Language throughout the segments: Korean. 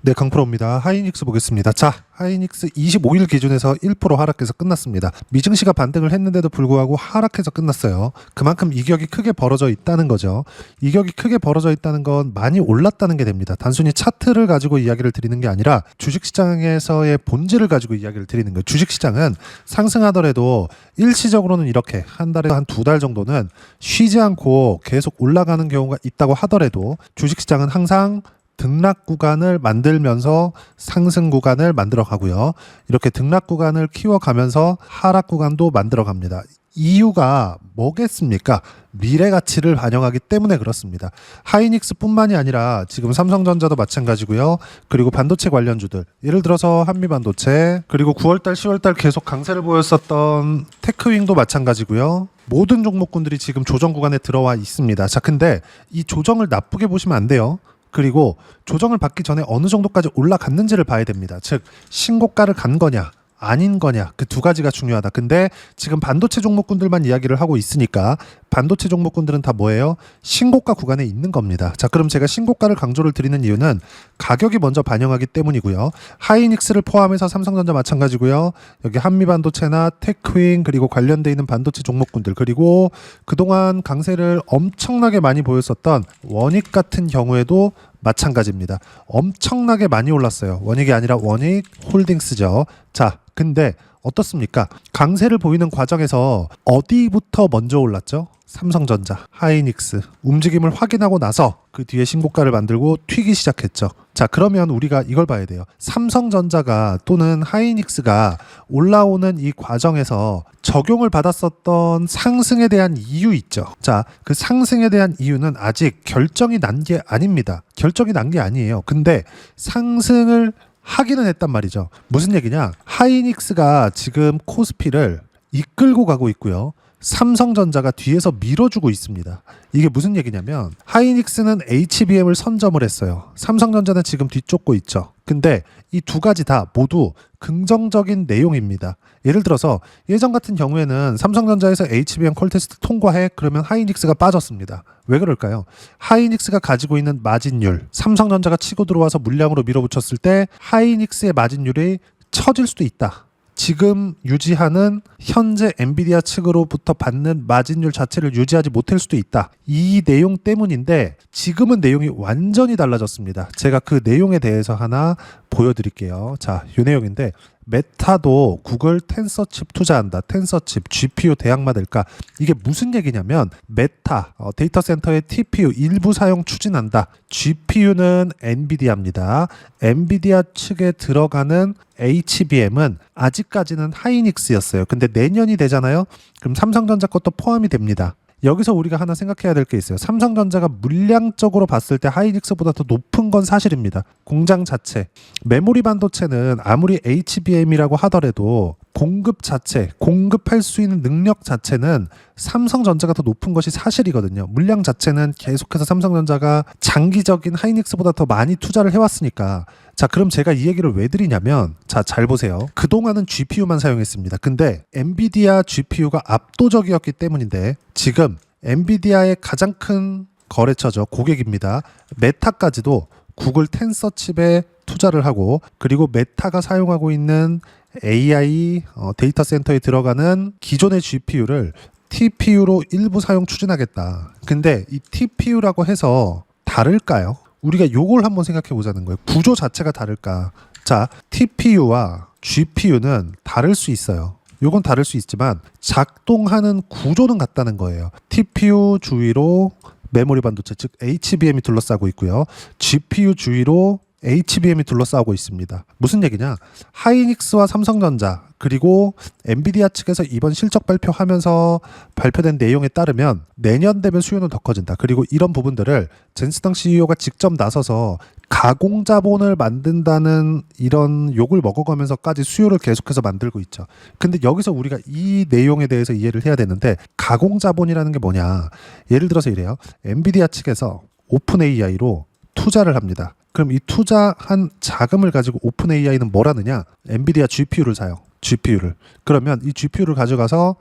네, 강프로입니다. 하이닉스 보겠습니다. 자, 하이닉스 25일 기준에서 1% 하락해서 끝났습니다. 미증시가 반등을 했는데도 불구하고 하락해서 끝났어요. 그만큼 이격이 크게 벌어져 있다는 거죠. 이격이 크게 벌어져 있다는 건 많이 올랐다는 게 됩니다. 단순히 차트를 가지고 이야기를 드리는 게 아니라 주식시장에서의 본질을 가지고 이야기를 드리는 거예요. 주식시장은 상승하더라도 일시적으로는 이렇게 한 달에 한 두 달 정도는 쉬지 않고 계속 올라가는 경우가 있다고 하더라도 주식시장은 항상 등락 구간을 만들면서 상승 구간을 만들어 가고요. 이렇게 등락 구간을 키워가면서 하락 구간도 만들어 갑니다. 이유가 뭐겠습니까? 미래 가치를 반영하기 때문에 그렇습니다. 하이닉스뿐만이 아니라 지금 삼성전자도 마찬가지고요. 그리고 반도체 관련주들, 예를 들어서 한미반도체, 그리고 9월달, 10월달 계속 강세를 보였었던 테크윙도 마찬가지고요. 모든 종목군들이 지금 조정 구간에 들어와 있습니다. 자, 근데 이 조정을 나쁘게 보시면 안 돼요. 그리고 조정을 받기 전에 어느 정도까지 올라갔는지를 봐야 됩니다. 즉 신고가를 간 거냐 아닌 거냐, 그 두 가지가 중요하다. 근데 지금 반도체 종목군들만 이야기를 하고 있으니까 반도체 종목군들은 다 뭐예요? 신고가 구간에 있는 겁니다. 자, 그럼 제가 신고가를 강조를 드리는 이유는 가격이 먼저 반영하기 때문이고요. 하이닉스를 포함해서 삼성전자 마찬가지고요. 여기 한미반도체나 테크윙, 그리고 관련돼 있는 반도체 종목군들, 그리고 그동안 강세를 엄청나게 많이 보였었던 원익 같은 경우에도 마찬가지입니다. 엄청나게 많이 올랐어요. 원익이 아니라 원익 홀딩스죠. 자, 근데 어떻습니까? 강세를 보이는 과정에서 어디부터 먼저 올랐죠? 삼성전자, 하이닉스 움직임을 확인하고 나서 그 뒤에 신고가를 만들고 튀기 시작했죠. 자, 그러면 우리가 이걸 봐야 돼요. 삼성전자가 또는 하이닉스가 올라오는 이 과정에서 적용을 받았었던 상승에 대한 이유 있죠. 자, 그 상승에 대한 이유는 아직 결정이 난 게 아닙니다. 결정이 난 게 아니에요. 근데 상승을 하기는 했단 말이죠. 무슨 얘기냐? 하이닉스가 지금 코스피를 이끌고 가고 있고요. 삼성전자가 뒤에서 밀어주고 있습니다. 이게 무슨 얘기냐면 하이닉스는 HBM을 선점을 했어요. 삼성전자는 지금 뒤쫓고 있죠. 근데 이 두 가지 다 모두 긍정적인 내용입니다. 예를 들어서 예전 같은 경우에는 삼성전자에서 HBM 콜 테스트 통과해, 그러면 하이닉스가 빠졌습니다. 왜 그럴까요? 하이닉스가 가지고 있는 마진율, 삼성전자가 치고 들어와서 물량으로 밀어붙였을 때 하이닉스의 마진율이 처질 수도 있다. 지금 유지하는 현재 엔비디아 측으로부터 받는 마진율 자체를 유지하지 못할 수도 있다. 이 내용 때문인데 지금은 내용이 완전히 달라졌습니다. 제가 그 내용에 대해서 하나 보여드릴게요. 자, 이 내용인데 메타도 구글 텐서칩 투자한다. 텐서칩 GPU 대항마될까? 이게 무슨 얘기냐면 메타 데이터 센터의 TPU 일부 사용 추진한다. GPU는 엔비디아입니다. 엔비디아 측에 들어가는 HBM은 아직까지는 하이닉스였어요. 근데 내년이 되잖아요. 그럼 삼성전자 것도 포함이 됩니다. 여기서 우리가 하나 생각해야 될 게 있어요. 삼성전자가 물량적으로 봤을 때 하이닉스보다 더 높은 건 사실입니다. 공장 자체, 메모리 반도체는 아무리 HBM이라고 하더라도 공급 자체, 공급할 수 있는 능력 자체는 삼성전자가 더 높은 것이 사실이거든요. 물량 자체는 계속해서 삼성전자가 장기적인 하이닉스보다 더 많이 투자를 해왔으니까. 자, 그럼 제가 이 얘기를 왜 드리냐면, 자, 잘 보세요. 그동안은 GPU만 사용했습니다. 근데 엔비디아 GPU가 압도적이었기 때문인데 지금 엔비디아의 가장 큰 거래처죠. 고객입니다. 메타까지도 구글 텐서칩에 투자를 하고, 그리고 메타가 사용하고 있는 AI 데이터 센터에 들어가는 기존의 GPU를 TPU로 일부 사용 추진하겠다. 근데 이 TPU라고 해서 다를까요? 우리가 요걸 한번 생각해 보자는 거예요. 구조 자체가 다를까? 자, TPU와 GPU는 다를 수 있어요. 요건 다를 수 있지만 작동하는 구조는 같다는 거예요. TPU 주위로 메모리 반도체, 즉 HBM이 둘러싸고 있고요. GPU 주위로 HBM이 둘러싸고 있습니다. 무슨 얘기냐? 하이닉스와 삼성전자, 그리고 엔비디아 측에서 이번 실적 발표하면서 발표된 내용에 따르면 내년 되면 수요는 더 커진다. 그리고 이런 부분들을 젠스당 CEO가 직접 나서서 가공 자본을 만든다는 이런 욕을 먹어가면서까지 수요를 계속해서 만들고 있죠. 근데 여기서 우리가 이 내용에 대해서 이해를 해야 되는데, 가공 자본이라는 게 뭐냐? 예를 들어서 이래요. 엔비디아 측에서 오픈 AI로 투자를 합니다. 그럼 이 투자한 자금을 가지고 오픈 AI는 뭘 하느냐? 엔비디아 GPU를 사요. GPU를. 그러면 이 GPU를 가져가서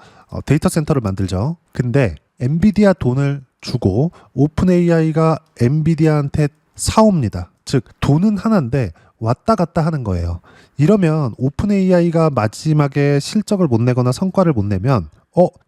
데이터 센터를 만들죠. 근데 엔비디아 돈을 주고 오픈 AI가 엔비디아한테 사옵니다. 즉 돈은 하나인데 왔다 갔다 하는 거예요. 이러면 오픈 AI가 마지막에 실적을 못 내거나 성과를 못 내면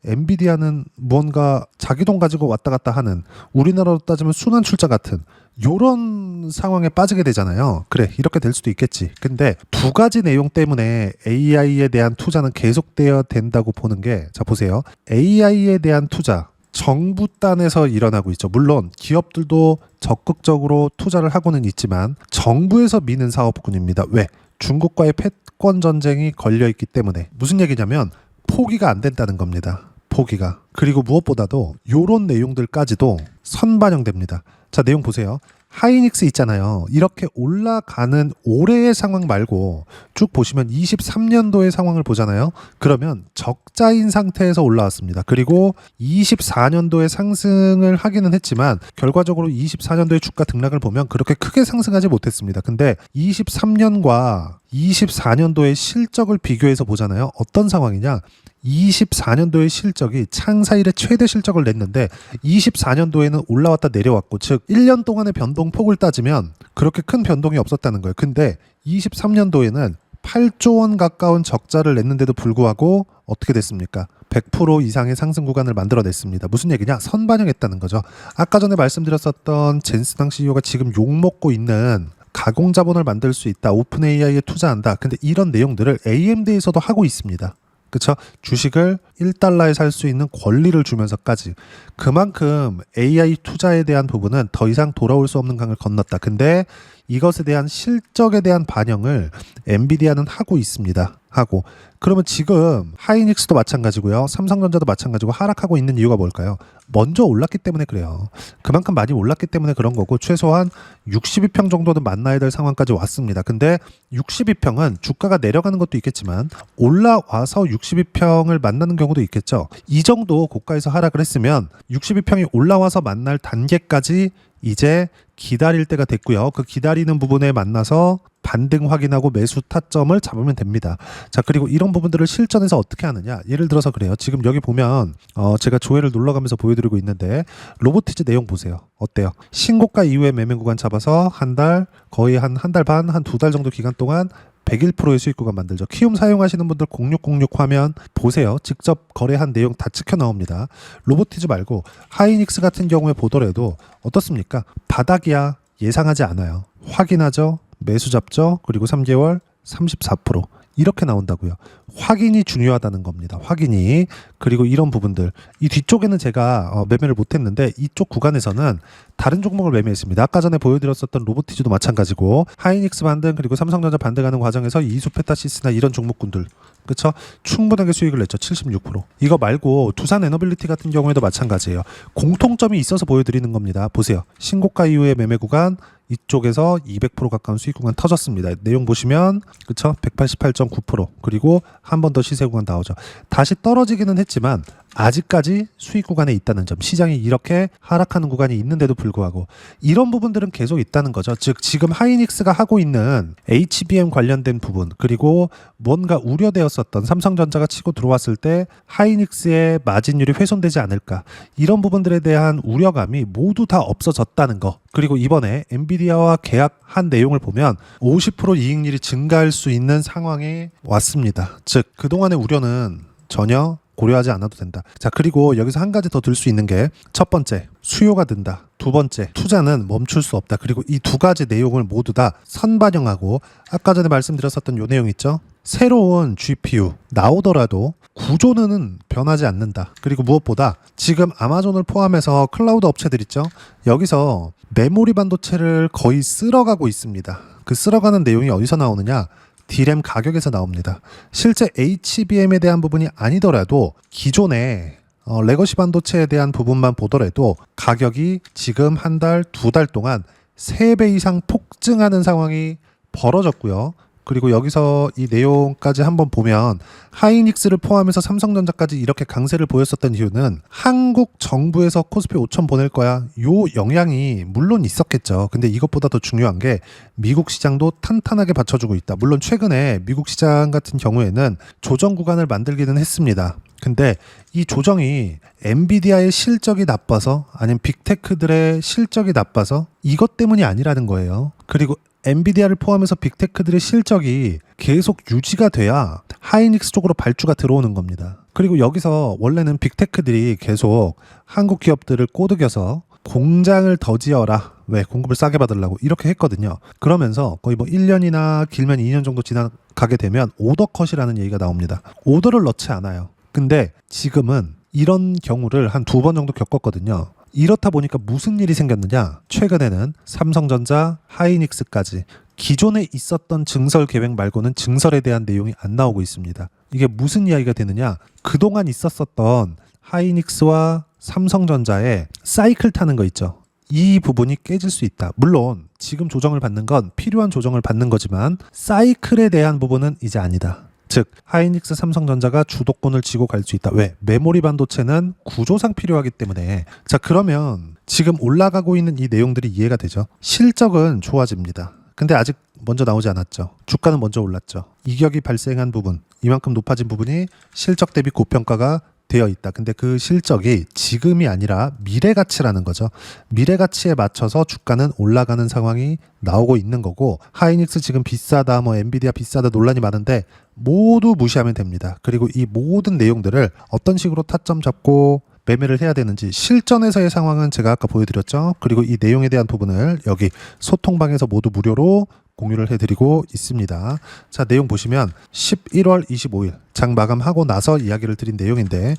엔비디아는 무언가 자기 돈 가지고 왔다 갔다 하는, 우리나라로 따지면 순환 출자 같은 요런 상황에 빠지게 되잖아요. 그래, 이렇게 될 수도 있겠지. 근데 두 가지 내용 때문에 AI에 대한 투자는 계속되어야 된다고 보는 게, 자 보세요. AI에 대한 투자, 정부 단에서 일어나고 있죠. 물론 기업들도 적극적으로 투자를 하고는 있지만 정부에서 미는 사업군입니다. 왜? 중국과의 패권 전쟁이 걸려 있기 때문에. 무슨 얘기냐면 포기가 안 된다는 겁니다. 포기가. 그리고 무엇보다도 요런 내용들까지도 선반영됩니다. 자, 내용 보세요. 하이닉스 있잖아요. 이렇게 올라가는 올해의 상황 말고 쭉 보시면 23년도의 상황을 보잖아요. 그러면 적자인 상태에서 올라왔습니다. 그리고 24년도에 상승을 하기는 했지만 결과적으로 24년도의 주가 등락을 보면 그렇게 크게 상승하지 못했습니다. 근데 23년과 24년도의 실적을 비교해서 보잖아요. 어떤 상황이냐? 24년도의 실적이 창사 이래 최대 실적을 냈는데 24년도에는 올라왔다 내려왔고, 즉 1년 동안의 변동폭을 따지면 그렇게 큰 변동이 없었다는 거예요. 근데 23년도에는 8조 원 가까운 적자를 냈는데도 불구하고 어떻게 됐습니까? 100% 이상의 상승 구간을 만들어냈습니다. 무슨 얘기냐? 선반영했다는 거죠. 아까 전에 말씀드렸었던 젠스당 CEO가 지금 욕먹고 있는 가공 자본을 만들 수 있다, 오픈 AI에 투자한다. 근데 이런 내용들을 AMD에서도 하고 있습니다. 그렇죠? 주식을 1달러에 살 수 있는 권리를 주면서까지. 그만큼 AI 투자에 대한 부분은 더 이상 돌아올 수 없는 강을 건넜다. 근데 이것에 대한 실적에 대한 반영을 엔비디아는 하고 있습니다. 하고. 그러면 지금 하이닉스도 마찬가지고요. 삼성전자도 마찬가지고 하락하고 있는 이유가 뭘까요? 먼저 올랐기 때문에 그래요. 그만큼 많이 올랐기 때문에 그런 거고, 최소한 62평 정도는 만나야 될 상황까지 왔습니다. 근데 62평은 주가가 내려가는 것도 있겠지만 올라와서 62평을 만나는 경우도 있겠죠. 이 정도 고가에서 하락을 했으면 62평이 올라와서 만날 단계까지 이제 기다릴 때가 됐고요. 그 기다리는 부분에 만나서 반등 확인하고 매수 타점을 잡으면 됩니다. 자, 그리고 이런 부분들을 실전에서 어떻게 하느냐? 예를 들어서 그래요. 지금 여기 보면 제가 조회를 눌러가면서 보여드리고 있는데 로보티즈 내용 보세요. 어때요? 신고가 이후에 매매 구간 잡아서 한 달, 거의 한 달 반, 한 두 달 정도 기간 동안 101%의 수익 구간 만들죠. 키움 사용하시는 분들 0606 화면 보세요. 직접 거래한 내용 다 찍혀 나옵니다. 로보티즈 말고 하이닉스 같은 경우에 보더라도 어떻습니까? 바닥이야 예상하지 않아요. 확인하죠. 매수 잡죠. 그리고 3개월 34% 이렇게 나온다고요. 확인이 중요하다는 겁니다. 확인이. 그리고 이런 부분들, 이 뒤쪽에는 제가 매매를 못했는데 이쪽 구간에서는 다른 종목을 매매했습니다. 아까 전에 보여드렸었던 로보티즈도 마찬가지고 하이닉스 반등, 그리고 삼성전자 반등하는 과정에서 이수페타시스나 이런 종목군들, 그렇죠? 충분하게 수익을 냈죠. 76%. 이거 말고 두산 에너빌리티 같은 경우에도 마찬가지예요. 공통점이 있어서 보여드리는 겁니다. 보세요. 신고가 이후의 매매 구간, 이쪽에서 200% 가까운 수익 구간 터졌습니다. 내용 보시면 그쵸? 188.9%. 그리고 한 번 더 시세 구간 나오죠. 다시 떨어지기는 했지만 아직까지 수익 구간에 있다는 점, 시장이 이렇게 하락하는 구간이 있는데도 불구하고 이런 부분들은 계속 있다는 거죠. 즉 지금 하이닉스가 하고 있는 HBM 관련된 부분, 그리고 뭔가 우려되었었던 삼성전자가 치고 들어왔을 때 하이닉스의 마진율이 훼손되지 않을까, 이런 부분들에 대한 우려감이 모두 다 없어졌다는 거. 그리고 이번에 엔비디아와 계약한 내용을 보면 50% 이익률이 증가할 수 있는 상황에 왔습니다. 즉 그동안의 우려는 전혀 고려하지 않아도 된다. 자, 그리고 여기서 한 가지 더 들 수 있는 게, 첫 번째, 수요가 든다. 두 번째, 투자는 멈출 수 없다. 그리고 이 두 가지 내용을 모두 다 선반영하고, 아까 전에 말씀드렸었던 요 내용 있죠? 새로운 GPU 나오더라도 구조는 변하지 않는다. 그리고 무엇보다 지금 아마존을 포함해서 클라우드 업체들 있죠? 여기서 메모리 반도체를 거의 쓸어가고 있습니다. 그 쓸어가는 내용이 어디서 나오느냐? D램 가격에서 나옵니다. 실제 HBM에 대한 부분이 아니더라도 기존의 레거시 반도체에 대한 부분만 보더라도 가격이 지금 한 달, 두 달 동안 3배 이상 폭증하는 상황이 벌어졌고요. 그리고 여기서 이 내용까지 한번 보면 하이닉스를 포함해서 삼성전자까지 이렇게 강세를 보였었던 이유는 한국 정부에서 코스피 5천 보낼 거야, 요 영향이 물론 있었겠죠. 근데 이것보다 더 중요한 게 미국 시장도 탄탄하게 받쳐주고 있다. 물론 최근에 미국 시장 같은 경우에는 조정 구간을 만들기는 했습니다. 근데 이 조정이 엔비디아의 실적이 나빠서, 아니면 빅테크들의 실적이 나빠서 이것 때문이 아니라는 거예요. 그리고 엔비디아를 포함해서 빅테크들의 실적이 계속 유지가 돼야 하이닉스 쪽으로 발주가 들어오는 겁니다. 그리고 여기서 원래는 빅테크들이 계속 한국 기업들을 꼬드겨서 공장을 더 지어라. 왜? 공급을 싸게 받으려고 이렇게 했거든요. 그러면서 거의 뭐 1년이나 길면 2년 정도 지나가게 되면 오더 컷이라는 얘기가 나옵니다. 오더를 넣지 않아요. 근데 지금은 이런 경우를 한 2번 정도 겪었거든요. 이렇다 보니까 무슨 일이 생겼느냐? 최근에는 삼성전자, 하이닉스까지 기존에 있었던 증설 계획 말고는 증설에 대한 내용이 안 나오고 있습니다. 이게 무슨 이야기가 되느냐? 그동안 있었었던 하이닉스와 삼성전자의 사이클 타는 거 있죠. 이 부분이 깨질 수 있다. 물론 지금 조정을 받는 건 필요한 조정을 받는 거지만 사이클에 대한 부분은 이제 아니다. 즉 하이닉스 삼성전자가 주도권을 쥐고 갈 수 있다. 왜? 메모리 반도체는 구조상 필요하기 때문에. 자, 그러면 지금 올라가고 있는 이 내용들이 이해가 되죠. 실적은 좋아집니다. 근데 아직 먼저 나오지 않았죠. 주가는 먼저 올랐죠. 이격이 발생한 부분, 이만큼 높아진 부분이 실적 대비 고평가가 되어 있다. 근데 그 실적이 지금이 아니라 미래 가치라는 거죠. 미래 가치에 맞춰서 주가는 올라가는 상황이 나오고 있는 거고, 하이닉스 지금 비싸다, 뭐 엔비디아 비싸다 논란이 많은데 모두 무시하면 됩니다. 그리고 이 모든 내용들을 어떤 식으로 타점 잡고 매매를 해야 되는지 실전에서의 상황은 제가 아까 보여드렸죠. 그리고 이 내용에 대한 부분을 여기 소통방에서 모두 무료로 공유를 해드리고 있습니다. 자, 내용 보시면 11월 25일 장 마감하고 나서 이야기를 드린 내용인데,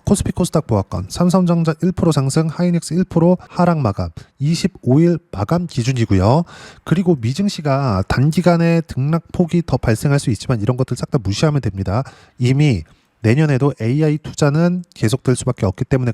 코스피 코스닥 보합권 삼성전자 1% 상승, 하이닉스 1% 하락 마감 25일 마감 기준이고요. 그리고 미증시가 단기간에 등락폭이 더 발생할 수 있지만 이런 것들 싹 다 무시하면 됩니다. 이미 내년에도 AI 투자는 계속될 수밖에 없기 때문에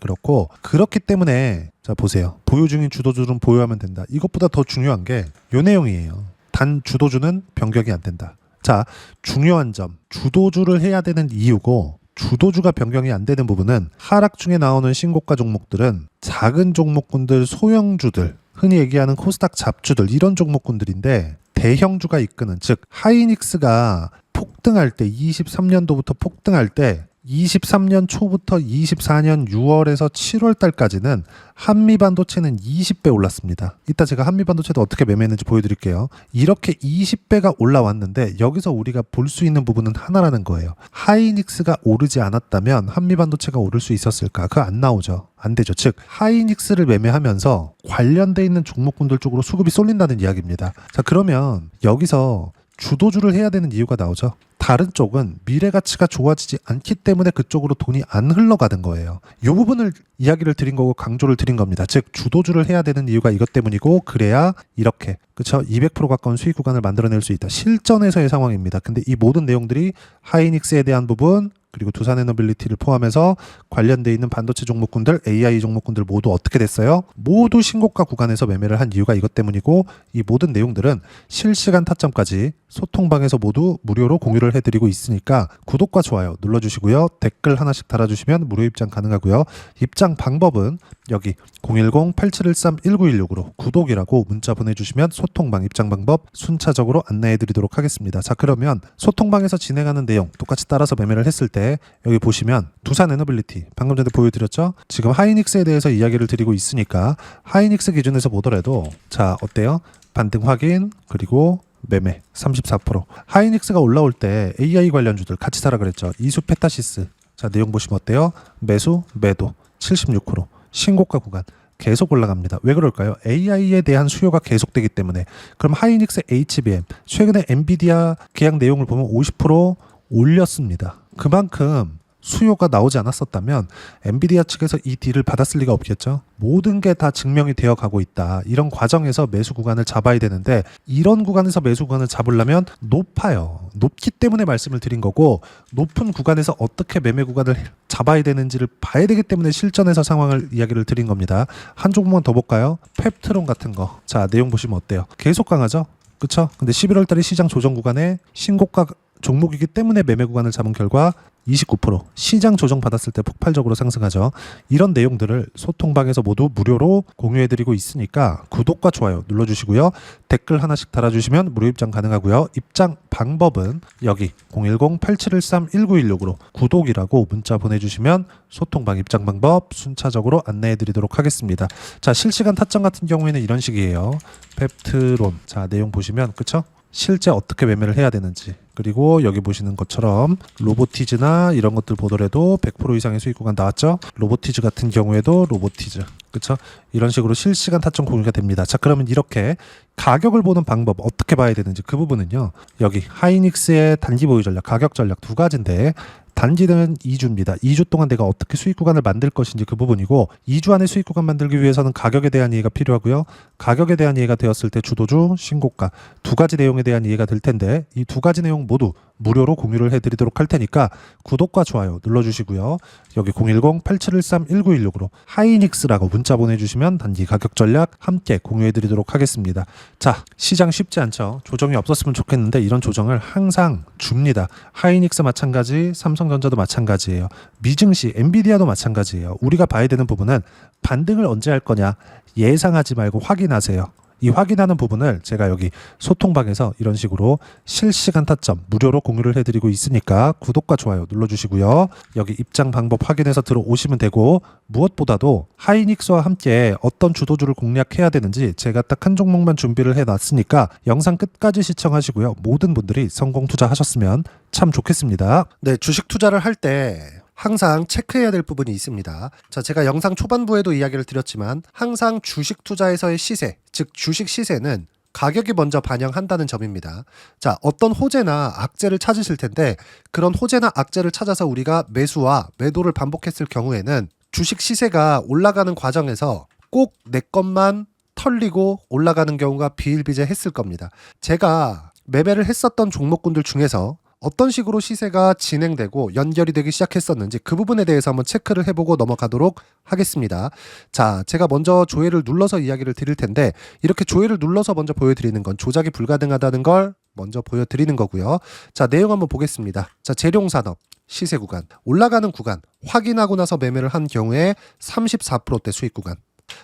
그렇기 때문에 자 보세요. 보유 중인 주도주는 보유하면 된다. 이것보다 더 중요한 게 이 내용이에요. 단 주도주는 변경이 안 된다. 자, 중요한 점, 주도주를 해야 되는 이유고 주도주가 변경이 안 되는 부분은 하락 중에 나오는 신고가 종목들은 작은 종목군들, 소형주들, 흔히 얘기하는 코스닥 잡주들 이런 종목군들인데, 대형주가 이끄는, 즉 하이닉스가 폭등할 때 23년도부터 폭등할 때 23년 초부터 24년 6월에서 7월 달까지는 한미반도체는 20배 올랐습니다. 이따 제가 한미반도체도 어떻게 매매했는지 보여드릴게요. 이렇게 20배가 올라왔는데 여기서 우리가 볼 수 있는 부분은 하나라는 거예요. 하이닉스가 오르지 않았다면 한미반도체가 오를 수 있었을까? 그거 안 나오죠. 안 되죠. 즉 하이닉스를 매매하면서 관련돼 있는 종목군들 쪽으로 수급이 쏠린다는 이야기입니다. 자, 그러면 여기서 주도주를 해야 되는 이유가 나오죠. 다른 쪽은 미래 가치가 좋아지지 않기 때문에 그쪽으로 돈이 안 흘러가는 거예요. 이 부분을 이야기를 드린 거고 강조를 드린 겁니다. 즉 주도주를 해야 되는 이유가 이것 때문이고, 그래야 이렇게 그렇죠 200% 가까운 수익 구간을 만들어낼 수 있다. 실전에서의 상황입니다. 근데 이 모든 내용들이 하이닉스에 대한 부분, 그리고 두산에너빌리티를 포함해서 관련돼 있는 반도체 종목군들, AI 종목군들 모두 어떻게 됐어요? 모두 신고가 구간에서 매매를 한 이유가 이것 때문이고, 이 모든 내용들은 실시간 타점까지 소통방에서 모두 무료로 공유를 해드리고 있으니까 구독과 좋아요 눌러주시고요. 댓글 하나씩 달아주시면 무료 입장 가능하고요. 입장 방법은 여기 010-8713-1916으로 구독이라고 문자 보내주시면 소통방 입장 방법 순차적으로 안내해드리도록 하겠습니다. 자, 그러면 소통방에서 진행하는 내용 똑같이 따라서 매매를 했을 때 여기 보시면 두산에너빌리티 방금 전에 보여드렸죠. 지금 하이닉스에 대해서 이야기를 드리고 있으니까 하이닉스 기준에서 보더라도 자 어때요? 반등 확인, 그리고 매매 34%. 하이닉스가 올라올 때 AI 관련주들 같이 사라 그랬죠. 이수 페타시스. 자, 내용 보시면 어때요? 매수, 매도 76%. 신고가 구간 계속 올라갑니다. 왜 그럴까요? AI에 대한 수요가 계속되기 때문에. 그럼 하이닉스 HBM 최근에 엔비디아 계약 내용을 보면 50% 올렸습니다. 그만큼 수요가 나오지 않았었다면 엔비디아 측에서 이 딜을 받았을 리가 없겠죠. 모든 게 다 증명이 되어 가고 있다. 이런 과정에서 매수 구간을 잡아야 되는데, 이런 구간에서 매수 구간을 잡으려면 높아요. 높기 때문에 말씀을 드린 거고, 높은 구간에서 어떻게 매매 구간을 잡아야 되는지를 봐야 되기 때문에 실전에서 상황을 이야기를 드린 겁니다. 한 종목만 더 볼까요? 펩트론 같은 거. 자, 내용 보시면 어때요? 계속 강하죠? 그쵸? 근데 11월 달에 시장 조정 구간에 신고가 종목이기 때문에 매매 구간을 잡은 결과 29% 시장 조정 받았을 때 폭발적으로 상승하죠. 이런 내용들을 소통방에서 모두 무료로 공유해드리고 있으니까 구독과 좋아요 눌러주시고요. 댓글 하나씩 달아주시면 무료 입장 가능하고요. 입장 방법은 여기 010-8713-1916으로 구독이라고 문자 보내주시면 소통방 입장 방법 순차적으로 안내해드리도록 하겠습니다. 자, 실시간 타점 같은 경우에는 이런 식이에요. 펩트론, 자 내용 보시면 그쵸? 실제 어떻게 매매를 해야 되는지, 그리고 여기 보시는 것처럼 로보티즈나 이런 것들 보더라도 100% 이상의 수익 구간 나왔죠. 로보티즈 같은 경우에도 로보티즈, 그쵸? 이런 식으로 실시간 타점 공유가 됩니다. 자, 그러면 이렇게 가격을 보는 방법 어떻게 봐야 되는지 그 부분은요, 여기 하이닉스의 단기 보유 전략, 가격 전략 두 가지인데, 단기는 2주입니다. 2주 동안 내가 어떻게 수익 구간을 만들 것인지 그 부분이고, 2주 안에 수익 구간 만들기 위해서는 가격에 대한 이해가 필요하고요. 가격에 대한 이해가 되었을 때 주도주, 신고가 두 가지 내용에 대한 이해가 될 텐데, 이 두 가지 내용 모두 무료로 공유를 해드리도록 할 테니까 구독과 좋아요 눌러주시고요. 여기 010-8713-1916으로 하이닉스라고 문자 보내주시면 단기 가격 전략 함께 공유해드리도록 하겠습니다. 자, 시장 쉽지 않죠. 조정이 없었으면 좋겠는데 이런 조정을 항상 줍니다. 하이닉스 마찬가지, 삼성전자도 마찬가지예요. 미증시, 엔비디아도 마찬가지예요. 우리가 봐야 되는 부분은 반등을 언제 할 거냐 예상하지 말고 확인하세요. 이 확인하는 부분을 제가 여기 소통방에서 이런 식으로 실시간 타점 무료로 공유를 해드리고 있으니까 구독과 좋아요 눌러주시고요. 여기 입장 방법 확인해서 들어오시면 되고, 무엇보다도 하이닉스와 함께 어떤 주도주를 공략해야 되는지 제가 딱 한 종목만 준비를 해놨으니까 영상 끝까지 시청하시고요. 모든 분들이 성공 투자하셨으면 참 좋겠습니다. 네, 주식 투자를 할 때 항상 체크해야 될 부분이 있습니다. 자, 제가 영상 초반부에도 이야기를 드렸지만 항상 주식 투자에서의 시세, 즉 주식 시세는 가격이 먼저 반영한다는 점입니다. 자, 어떤 호재나 악재를 찾으실 텐데, 그런 호재나 악재를 찾아서 우리가 매수와 매도를 반복했을 경우에는 주식 시세가 올라가는 과정에서 꼭 내 것만 털리고 올라가는 경우가 비일비재했을 겁니다. 제가 매매를 했었던 종목군들 중에서 어떤 식으로 시세가 진행되고 연결이 되기 시작했었는지 그 부분에 대해서 한번 체크를 해보고 넘어가도록 하겠습니다. 자, 제가 먼저 조회를 눌러서 이야기를 드릴 텐데, 이렇게 조회를 눌러서 먼저 보여드리는 건 조작이 불가능하다는 걸 먼저 보여드리는 거고요. 자, 내용 한번 보겠습니다. 자, 재룡산업 시세 구간, 올라가는 구간 확인하고 나서 매매를 한 경우에 34%대 수익 구간.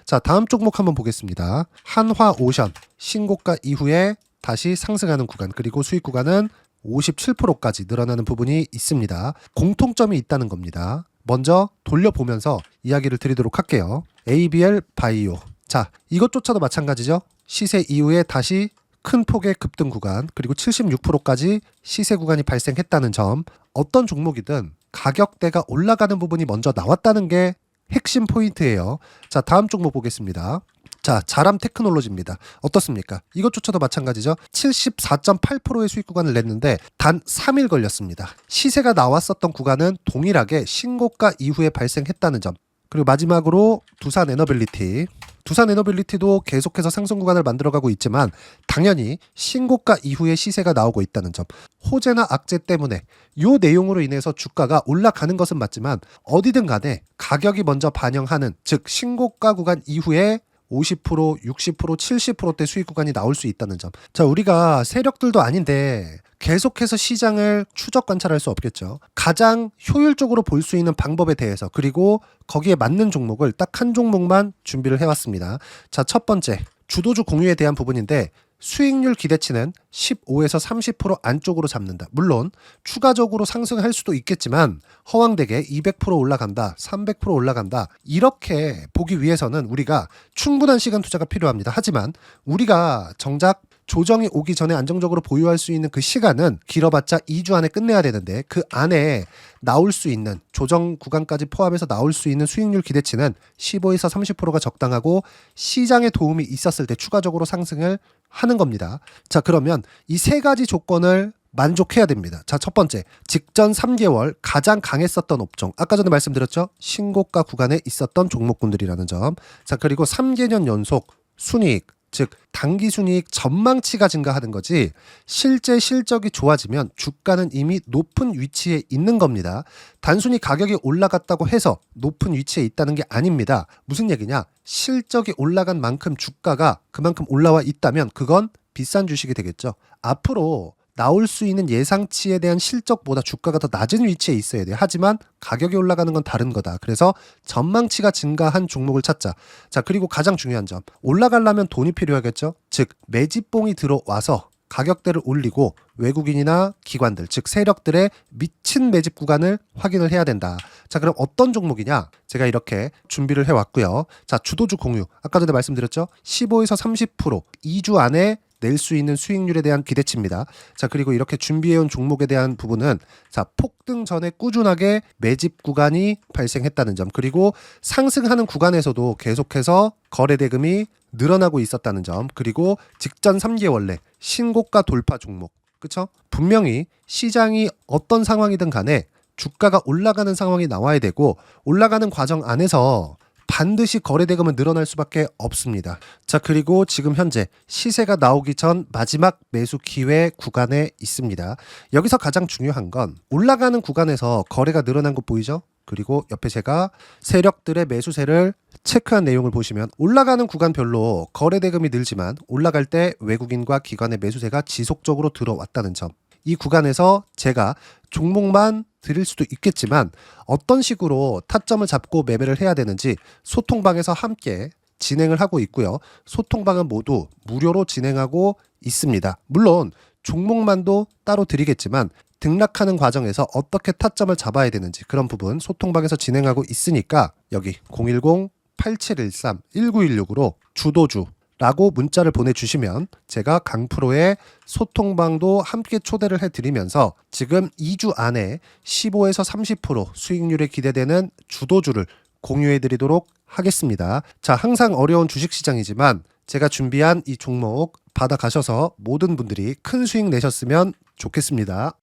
자, 다음 종목 한번 보겠습니다. 한화오션 신고가 이후에 다시 상승하는 구간, 그리고 수익 구간은 57%까지 늘어나는 부분이 있습니다. 공통점이 있다는 겁니다. 먼저 돌려보면서 이야기를 드리도록 할게요. ABL 바이오. 자, 이것조차도 마찬가지죠. 시세 이후에 다시 큰 폭의 급등 구간, 그리고 76%까지 시세 구간이 발생했다는 점. 어떤 종목이든 가격대가 올라가는 부분이 먼저 나왔다는 게 핵심 포인트예요. 자, 다음 종목 보겠습니다. 자, 자람 테크놀로지입니다. 어떻습니까? 이것조차도 마찬가지죠. 74.8%의 수익 구간을 냈는데 단 3일 걸렸습니다. 시세가 나왔었던 구간은 동일하게 신고가 이후에 발생했다는 점. 그리고 마지막으로 두산 에너빌리티. 두산 에너빌리티도 계속해서 상승 구간을 만들어가고 있지만 당연히 신고가 이후에 시세가 나오고 있다는 점. 호재나 악재 때문에 이 내용으로 인해서 주가가 올라가는 것은 맞지만 어디든 간에 가격이 먼저 반영하는, 즉 신고가 구간 이후에 50%, 60%, 70%대 수익 구간이 나올 수 있다는 점. 자, 우리가 세력들도 아닌데 계속해서 시장을 추적 관찰할 수 없겠죠. 가장 효율적으로 볼 수 있는 방법에 대해서, 그리고 거기에 맞는 종목을 딱 한 종목만 준비를 해왔습니다. 자, 첫 번째 주도주 공유에 대한 부분인데, 수익률 기대치는 15에서 30% 안쪽으로 잡는다. 물론 추가적으로 상승할 수도 있겠지만 허황되게 200% 올라간다, 300% 올라간다, 이렇게 보기 위해서는 우리가 충분한 시간 투자가 필요합니다. 하지만 우리가 정작 조정이 오기 전에 안정적으로 보유할 수 있는 그 시간은 길어봤자 2주 안에 끝내야 되는데, 그 안에 나올 수 있는 조정 구간까지 포함해서 나올 수 있는 수익률 기대치는 15에서 30%가 적당하고 시장에 도움이 있었을 때 추가적으로 상승을 하는 겁니다. 자, 그러면 이 세 가지 조건을 만족해야 됩니다. 자, 첫 번째, 직전 3개월 가장 강했었던 업종. 아까 전에 말씀드렸죠? 신고가 구간에 있었던 종목군들이라는 점. 자, 그리고 3개년 연속 순이익, 즉 단기 순이익 전망치가 증가하는 거지, 실제 실적이 좋아지면 주가는 이미 높은 위치에 있는 겁니다. 단순히 가격이 올라갔다고 해서 높은 위치에 있다는 게 아닙니다. 무슨 얘기냐? 실적이 올라간 만큼 주가가 그만큼 올라와 있다면 그건 비싼 주식이 되겠죠. 앞으로 나올 수 있는 예상치에 대한 실적보다 주가가 더 낮은 위치에 있어야 돼요. 하지만 가격이 올라가는 건 다른 거다. 그래서 전망치가 증가한 종목을 찾자. 자, 그리고 가장 중요한 점. 올라가려면 돈이 필요하겠죠? 즉, 매집봉이 들어와서 가격대를 올리고 외국인이나 기관들, 즉 세력들의 미친 매집 구간을 확인을 해야 된다. 자, 그럼 어떤 종목이냐? 제가 이렇게 준비를 해왔고요. 자, 주도주 공유. 아까 전에 말씀드렸죠? 15에서 30% 2주 안에 낼 수 있는 수익률에 대한 기대치입니다. 자, 그리고 이렇게 준비해온 종목에 대한 부분은 자, 폭등 전에 꾸준하게 매집 구간이 발생했다는 점, 그리고 상승하는 구간에서도 계속해서 거래 대금이 늘어나고 있었다는 점, 그리고 직전 3개월 내 신고가 돌파 종목. 그쵸? 분명히 시장이 어떤 상황이든 간에 주가가 올라가는 상황이 나와야 되고 올라가는 과정 안에서 반드시 거래 대금은 늘어날 수밖에 없습니다. 자, 그리고 지금 현재 시세가 나오기 전 마지막 매수 기회 구간에 있습니다. 여기서 가장 중요한 건 올라가는 구간에서 거래가 늘어난 거 보이죠? 그리고 옆에 제가 세력들의 매수세를 체크한 내용을 보시면 올라가는 구간별로 거래 대금이 늘지만 올라갈 때 외국인과 기관의 매수세가 지속적으로 들어왔다는 점. 이 구간에서 제가 종목만 드릴 수도 있겠지만 어떤 식으로 타점을 잡고 매매를 해야 되는지 소통방에서 함께 진행을 하고 있고요. 소통방은 모두 무료로 진행하고 있습니다. 물론 종목만도 따로 드리겠지만 등락하는 과정에서 어떻게 타점을 잡아야 되는지 그런 부분 소통방에서 진행하고 있으니까 여기 010-8713-1916으로 주도주라고 문자를 보내주시면 제가 강프로의 소통방도 함께 초대를 해드리면서 지금 2주 안에 15에서 30% 수익률에 기대되는 주도주를 공유해드리도록 하겠습니다. 자, 항상 어려운 주식시장이지만 제가 준비한 이 종목 받아가셔서 모든 분들이 큰 수익 내셨으면 좋겠습니다.